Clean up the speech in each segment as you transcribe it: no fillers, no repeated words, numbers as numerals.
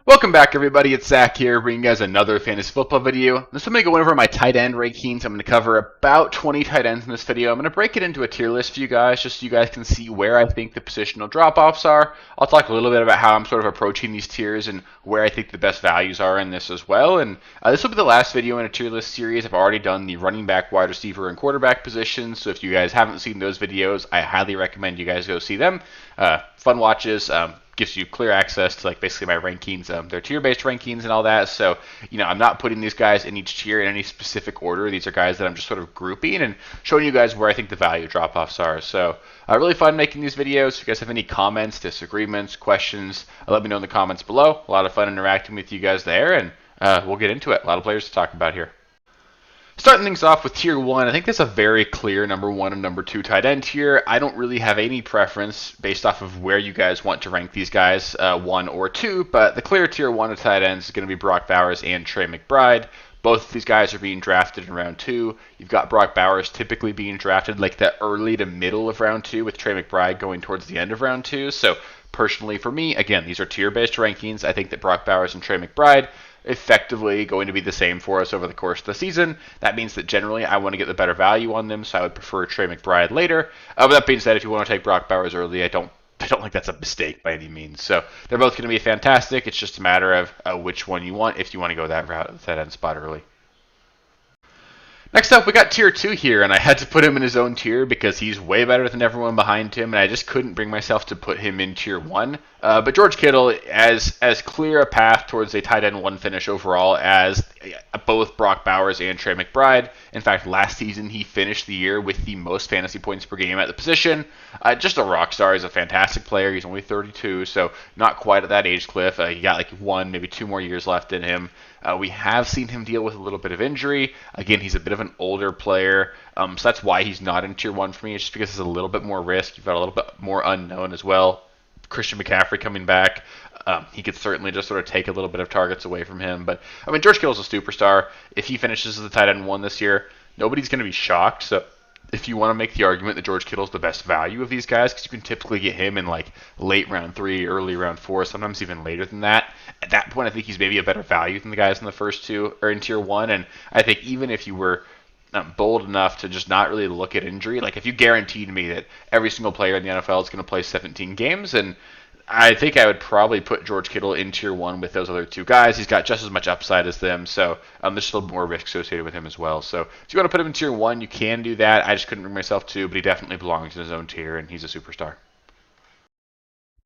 Welcome back, everybody. It's Zach here, bringing you guys another fantasy football video. This I'm going to go over my tight end rankings. I'm going to cover about 20 tight ends in this video. I'm going to break it into a tier list for you guys, just so you guys can see where I think the positional drop-offs are. I'll talk a little bit about how I'm sort of approaching these tiers and where I think the best values are in this as well. And this will be the last video in a tier list series. I've already done the running back, wide receiver, and quarterback positions. So if you guys haven't seen those videos, I highly recommend you guys go see them. Fun watches. Gives you clear access to basically my rankings, their tier-based rankings and all that. So I'm not putting these guys in each tier in any specific order. These are guys that I'm just sort of grouping and showing you guys where I think the value drop-offs are. So really fun making these videos. If you guys have any comments, disagreements, questions, let me know in the comments below. A lot of fun interacting with you guys there, and we'll get into it. A lot of players to talk about here. Starting things off with tier 1, I think there's a very clear number 1 and number 2 tight end here. I don't really have any preference based off of where you guys want to rank these guys, 1 or 2, but the clear tier 1 of tight ends is going to be Brock Bowers and Trey McBride. Both of these guys are being drafted in round 2. You've got Brock Bowers typically being drafted like the early to middle of round 2, with Trey McBride going towards the end of round 2. So personally for me, again, these are tier-based rankings. I think that Brock Bowers and Trey McBride effectively going to be the same for us over the course of the season. That means that generally I want to get the better value on them, so I would prefer Trey McBride later. But that being said, if you want to take Brock Bowers early, I don't think that's a mistake by any means. So they're both going to be fantastic. It's just a matter of which one you want if you want to go that route, that end spot early. Next up, we got tier 2 here, and I had to put him in his own tier because he's way better than everyone behind him, and I just couldn't bring myself to put him in tier 1. But George Kittle, as clear a path towards a tight end 1 finish overall as both Brock Bowers and Trey McBride. In fact, last season he finished the year with the most fantasy points per game at the position. Just a rock star. He's a fantastic player. He's only 32, so not quite at that age cliff. He got like 1, maybe 2 more years left in him. We have seen him deal with a little bit of injury. Again, he's a bit of an older player, so that's why he's not in tier 1 for me. It's just because there's a little bit more risk. You've got a little bit more unknown as well. Christian McCaffrey coming back. He could certainly just sort of take a little bit of targets away from him. But, I mean, George Kittle's a superstar. If he finishes as a tight end 1 this year, nobody's going to be shocked. So if you want to make the argument that George Kittle's the best value of these guys, because you can typically get him in late round 3, early round 4, sometimes even later than that. At that point, I think he's maybe a better value than the guys in the first 2 or in tier 1. And I think even if you were bold enough to just not really look at injury, if you guaranteed me that every single player in the NFL is going to play 17 games, and I think I would probably put George Kittle in tier 1 with those other 2 guys. He's got just as much upside as them, so there's still more risk associated with him as well. So if you want to put him in tier 1, you can do that. I just couldn't bring myself to, but he definitely belongs in his own tier, and he's a superstar.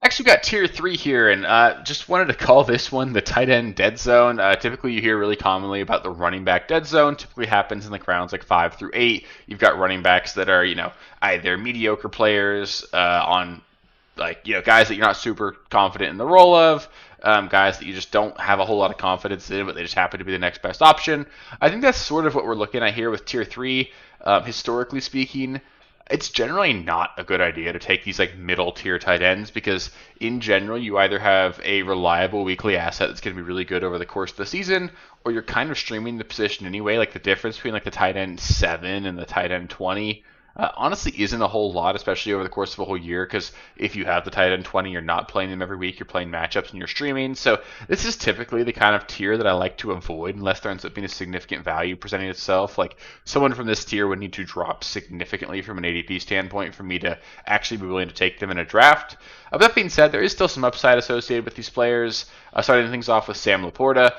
Next, we got tier 3 here, and just wanted to call this one the tight end dead zone. Typically, you hear really commonly about the running back dead zone. Typically happens in rounds 5 through 8. You've got running backs that are, either mediocre players on, guys that you're not super confident in the role of, guys that you just don't have a whole lot of confidence in, but they just happen to be the next best option. I think that's sort of what we're looking at here with tier 3. Historically speaking, it's generally not a good idea to take these middle tier tight ends, because in general you either have a reliable weekly asset that's going to be really good over the course of the season, or you're kind of streaming the position anyway. The difference between the tight end 7 and the tight end 20 honestly isn't a whole lot, especially over the course of a whole year, because if you have the tight end 20, you're not playing them every week, you're playing matchups and you're streaming. So this is typically the kind of tier that I like to avoid unless there ends up being a significant value presenting itself. Someone from this tier would need to drop significantly from an ADP standpoint for me to actually be willing to take them in a draft. That being said, there is still some upside associated with these players. Starting things off with Sam Laporta,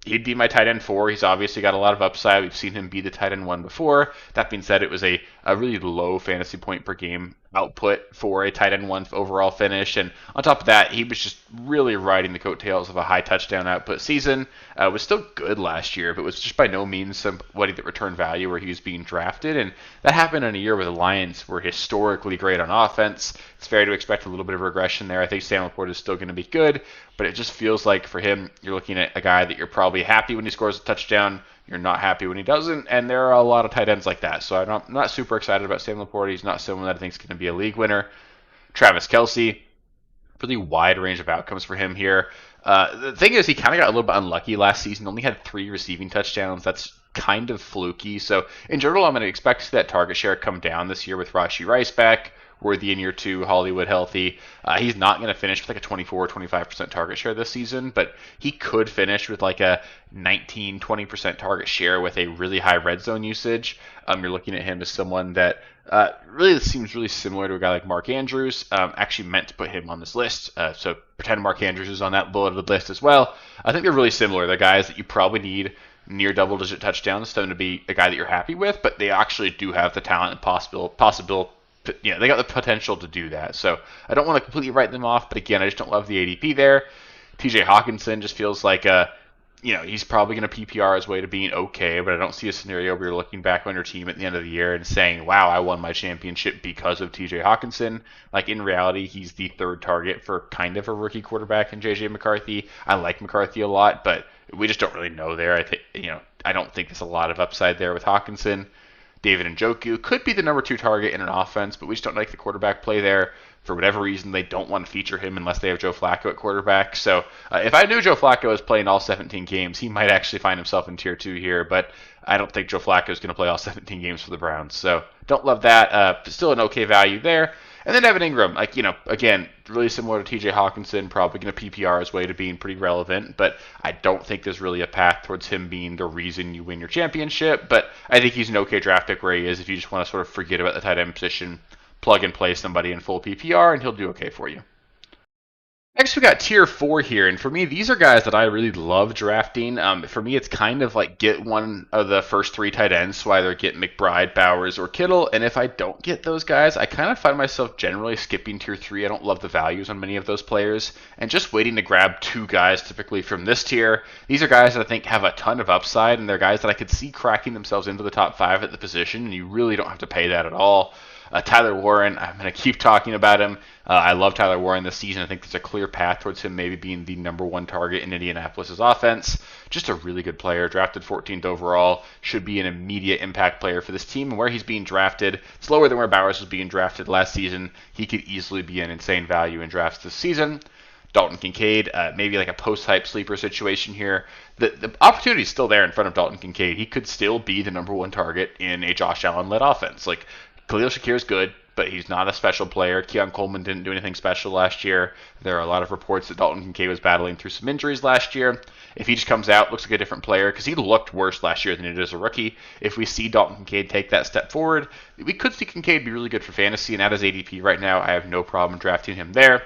he'd be my tight end 4. He's obviously got a lot of upside. We've seen him be the tight end 1 before. That being said, it was a really low fantasy point per game output for a tight end 1 overall finish. And on top of that, he was just really riding the coattails of a high touchdown output season. Was still good last year, but was just by no means somebody that returned value where he was being drafted. And that happened in a year where the Lions were historically great on offense. It's fair to expect a little bit of regression there. I think Sam Laporta is still going to be good, but it just feels like for him, you're looking at a guy that you're probably happy when he scores a touchdown, you're not happy when he doesn't, and there are a lot of tight ends like that. So I'm not super excited about Sam Laporta. He's not someone that I think is going to be a league winner. Travis Kelce, really wide range of outcomes for him here. The thing is, he kind of got a little bit unlucky last season. Only had 3 receiving touchdowns. That's kind of fluky. So in general, I'm going to expect that target share come down this year with Rashee Rice back. worthy in year two, Hollywood healthy. He's not going to finish with like a 24 25% target share this season, but he could finish with like a 19-20% target share with a really high red zone usage. You're looking at him as someone that really seems really similar to a guy like Mark Andrews. Actually meant to put him on this list, so pretend Mark Andrews is on that bulleted list as well. I think they're really similar. They're guys that you probably need near double-digit touchdowns to be a guy that you're happy with, but they actually do have the talent and possible. They got the potential to do that. So I don't want to completely write them off, but again, I just don't love the ADP there. TJ Hawkinson just feels like he's probably going to PPR his way to being okay, but I don't see a scenario where you're looking back on your team at the end of the year and saying, wow, I won my championship because of TJ Hawkinson. Like, in reality, he's the third target for kind of a rookie quarterback in JJ McCarthy. I like McCarthy a lot, but we just don't really know there. I don't think there's a lot of upside there with Hawkinson. David Njoku could be the number two target in an offense, but we just don't like the quarterback play there. For whatever reason, they don't want to feature him unless they have Joe Flacco at quarterback. So if I knew Joe Flacco was playing all 17 games, he might actually find himself in tier 2 here, but I don't think Joe Flacco is going to play all 17 games for the Browns. So don't love that. Still an okay value there. And then Evan Ingram, again, really similar to TJ Hawkinson, probably going to PPR his way to being pretty relevant, but I don't think there's really a path towards him being the reason you win your championship. But I think he's an okay draft pick where he is if you just want to sort of forget about the tight end position, plug and play somebody in full PPR, and he'll do okay for you. Next, we got tier 4 here, and for me, these are guys that I really love drafting. For me, it's kind of like get one of the first 3 tight ends, so either get McBride, Bowers, or Kittle, and if I don't get those guys, I kind of find myself generally skipping tier 3. I don't love the values on many of those players, and just waiting to grab 2 guys typically from this tier. These are guys that I think have a ton of upside, and they're guys that I could see cracking themselves into the top 5 at the position, and you really don't have to pay that at all. Tyler Warren, I'm going to keep talking about him. I love Tyler Warren this season. I think there's a clear path towards him maybe being the number 1 target in Indianapolis' offense. Just a really good player, drafted 14th overall, should be an immediate impact player for this team. And where he's being drafted, it's lower than where Bowers was being drafted last season. He could easily be an insane value in drafts this season. Dalton Kincaid, maybe like a post-hype sleeper situation here. The opportunity is still there in front of Dalton Kincaid. He could still be the number 1 target in a Josh Allen-led offense. Like, Khalil Shakir is good, but he's not a special player. Keon Coleman didn't do anything special last year. There are a lot of reports that Dalton Kincaid was battling through some injuries last year. If he just comes out, looks like a different player, because he looked worse last year than he did as a rookie. If we see Dalton Kincaid take that step forward, we could see Kincaid be really good for fantasy, and at his ADP right now, I have no problem drafting him there.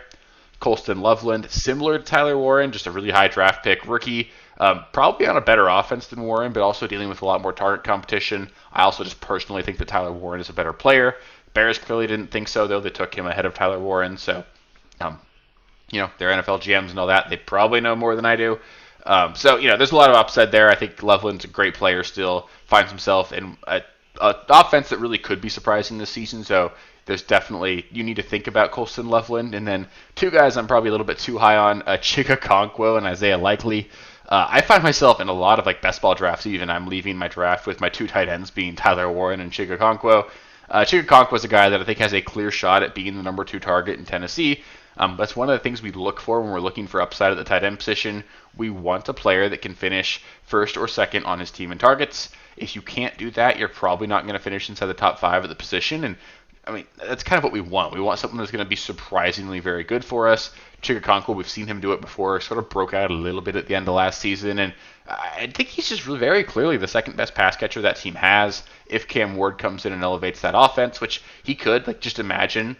Colston Loveland, similar to Tyler Warren, just a really high draft pick rookie. Probably on a better offense than Warren, but also dealing with a lot more target competition. I also just personally think that Tyler Warren is a better player. Bears clearly didn't think so, though. They took him ahead of Tyler Warren. So, they're NFL GMs and all that. They probably know more than I do. There's a lot of upside there. I think Loveland's a great player still. Finds himself in an offense that really could be surprising this season. So there's definitely, you need to think about Colston Loveland. And then 2 guys I'm probably a little bit too high on, Chig Okonkwo and Isaiah Likely. I find myself in a lot of best ball drafts even. I'm leaving my draft with my 2 tight ends being Tyler Warren and Chig Okonkwo. Chig Okonkwo is a guy that I think has a clear shot at being the number 2 target in Tennessee. That's one of the things we look for when we're looking for upside at the tight end position. We want a player that can finish first or second on his team in targets. If you can't do that, you're probably not going to finish inside the top 5 at the position. And that's kind of what we want. We want something that's going to be surprisingly very good for us. Chig Okonkwo, we've seen him do it before, sort of broke out a little bit at the end of last season, and I think he's just very clearly the second best pass catcher that team has. If Cam Ward comes in and elevates that offense, which he could, just imagine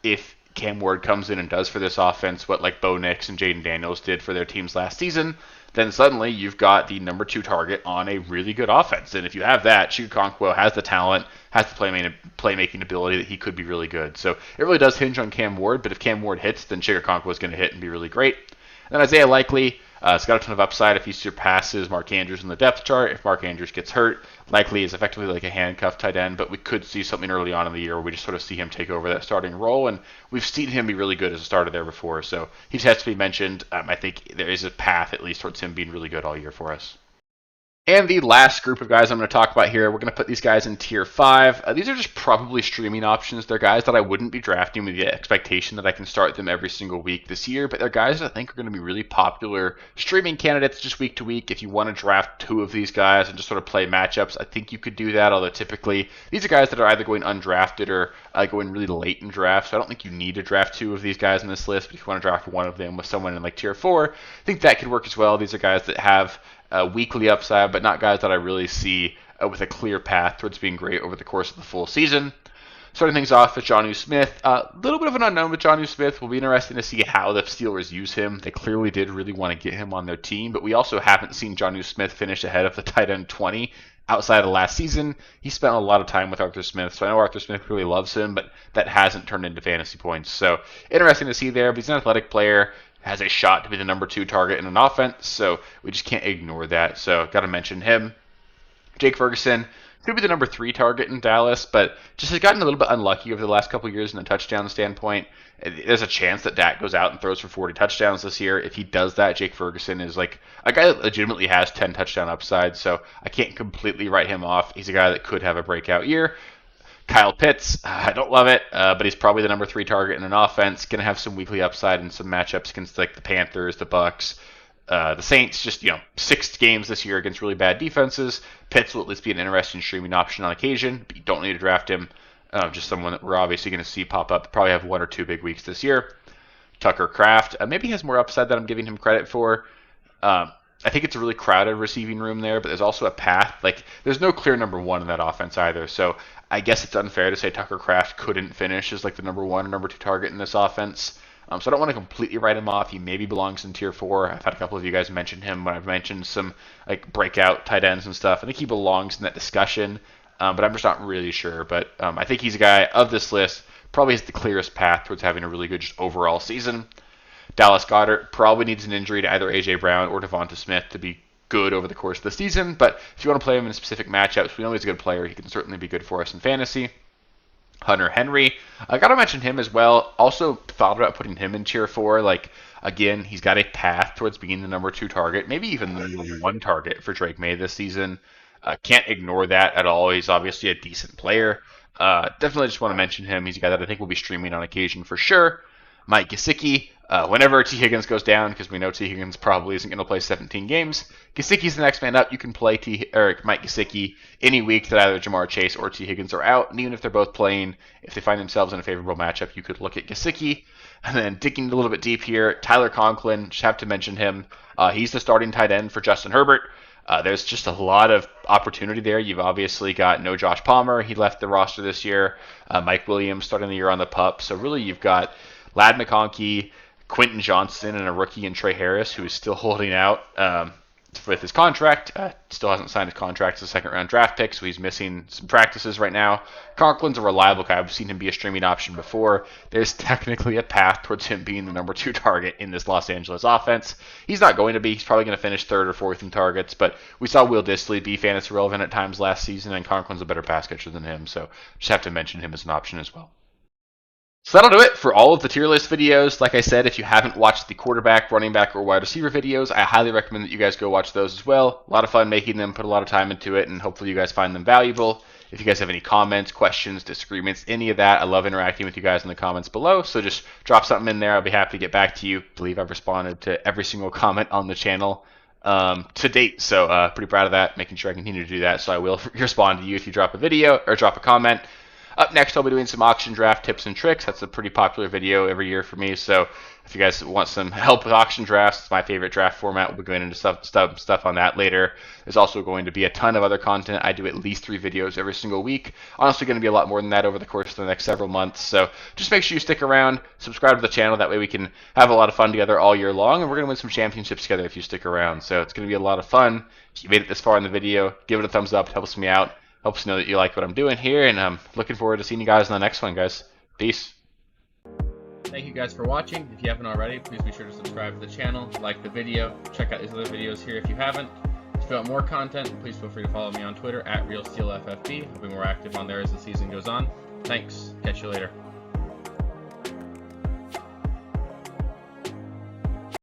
if Cam Ward comes in and does for this offense what Bo Nix and Jaden Daniels did for their teams last season, then suddenly you've got the number 2 target on a really good offense. And if you have that, Chig Okonkwo has the talent, has the playmaking ability that he could be really good. So it really does hinge on Cam Ward, but if Cam Ward hits, then Chig Okonkwo is going to hit and be really great. And then Isaiah Likely, it's got a ton of upside if he surpasses Mark Andrews in the depth chart. If Mark Andrews gets hurt, Likely is effectively like a handcuffed tight end, but we could see something early on in the year where we just sort of see him take over that starting role, and we've seen him be really good as a starter there before, so he just has to be mentioned. I think there is a path at least towards him being really good all year for us. And the last group of guys I'm going to talk about here, we're going to put these guys in tier 5. These are just probably streaming options. They're guys that I wouldn't be drafting with the expectation that I can start them every single week this year, but they're guys that I think are going to be really popular streaming candidates just week to week. If you want to draft 2 of these guys and just sort of play matchups, I think you could do that, although typically these are guys that are either going undrafted or going really late in drafts, so I don't think you need to draft 2 of these guys in this list, but if you want to draft one of them with someone in like tier 4, I think that could work as well. These are guys that have weekly upside, but not guys that I really see with a clear path towards being great over the course of the full season. Starting things off with Jonnu Smith. A little bit of an unknown with Jonnu Smith. Will be interesting to see how the Steelers use him. They clearly did really want to get him on their team, but we also haven't seen Jonnu Smith finish ahead of the tight end 20 outside of last season. He spent a lot of time with Arthur Smith, so I know Arthur Smith really loves him, but that hasn't turned into fantasy points. So interesting to see there, but he's an athletic player, has a shot to be the number 2 target in an offense, so we just can't ignore that. So got to mention him. Jake Ferguson could be the number 3 target in Dallas, but just has gotten a little bit unlucky over the last couple of years in a touchdown standpoint. There's a chance that Dak goes out and throws for 40 touchdowns this year. If he does that, Jake Ferguson is like a guy that legitimately has 10 touchdown upside, so I can't completely write him off. He's a guy that could have a breakout year. Kyle Pitts, I don't love it, but he's probably the number 3 target in an offense. Going to have some weekly upside in some matchups against like the Panthers, the Bucks, the Saints. Just 6 games this year against really bad defenses. Pitts will at least be an interesting streaming option on occasion, but you don't need to draft him. Just someone that we're obviously going to see pop up. Probably have 1 or 2 big weeks this year. Tucker Kraft, maybe he has more upside than I'm giving him credit for. I think it's a really crowded receiving room there, but there's also a path. Like, there's no clear number 1 in that offense either. So I guess it's unfair to say Tucker Kraft couldn't finish as like the number 1 or number 2 target in this offense. So I don't want to completely write him off. He maybe belongs in tier 4. I've had a couple of you guys mention him when I've mentioned some like breakout tight ends and stuff. I think he belongs in that discussion, but I'm just not really sure. But I think he's a guy of this list, probably has the clearest path towards having a really good just overall season. Dallas Goedert probably needs an injury to either A.J. Brown or Devonta Smith to be good over the course of the season, but if you want to play him in specific matchups, we know he's a good player. He can certainly be good for us in fantasy. Hunter Henry, I got to mention him as well. Also thought about putting him in tier 4. Like, again, he's got a path towards being the number 2 target, maybe even the number 1 target for Drake May this season. Can't ignore that at all. He's obviously a decent player. Definitely just want to mention him. He's a guy that I think will be streaming on occasion for sure. Mike Gesicki, whenever T. Higgins goes down, because we know T. Higgins probably isn't going to play 17 games, Gesicki's the next man up. You can play Mike Gesicki any week that either Jamar Chase or T. Higgins are out, and even if they're both playing, if they find themselves in a favorable matchup, you could look at Gesicki. And then digging a little bit deep here, Tyler Conklin, just have to mention him. He's the starting tight end for Justin Herbert. There's just a lot of opportunity there. You've obviously got no Josh Palmer. He left the roster this year. Mike Williams starting the year on the PUP. So really you've got Ladd McConkey, Quentin Johnston, and a rookie in Trey Harris, who is still holding out with his contract. Still hasn't signed his contract as a second-round draft pick, so he's missing some practices right now. Conklin's a reliable guy. I've seen him be a streaming option before. There's technically a path towards him being the number 2 target in this Los Angeles offense. He's not going to be. He's probably going to finish 3rd or 4th in targets, but we saw Will Dissly be fantasy relevant at times last season, and Conklin's a better pass catcher than him, so just have to mention him as an option as well. So that'll do it for all of the tier list videos. Like I said, if you haven't watched the quarterback, running back, or wide receiver videos, I highly recommend that you guys go watch those as well. A lot of fun making them, put a lot of time into it, and hopefully you guys find them valuable. If you guys have any comments, questions, disagreements, any of that, I love interacting with you guys in the comments below. So just drop something in there. I'll be happy to get back to you. I believe I've responded to every single comment on the channel to date. So pretty proud of that, making sure I continue to do that. So I will respond to you if you drop a video or drop a comment. Up next, I'll be doing some auction draft tips and tricks. That's a pretty popular video every year for me. So if you guys want some help with auction drafts, it's my favorite draft format. We'll be going into stuff on that later. There's also going to be a ton of other content. I do at least 3 videos every single week. Honestly, going to be a lot more than that over the course of the next several months. So just make sure you stick around, subscribe to the channel. That way we can have a lot of fun together all year long. And we're going to win some championships together if you stick around. So it's going to be a lot of fun. If you made it this far in the video, give it a thumbs up. It helps me out. Helps know that you like what I'm doing here, and I'm looking forward to seeing you guys in the next one, guys. Peace. Thank you guys for watching. If you haven't already, please be sure to subscribe to the channel, like the video, check out these other videos here if you haven't. If you want more content, please feel free to follow me on Twitter at RealSteelFFB. I'll be more active on there as the season goes on. Thanks. Catch you later.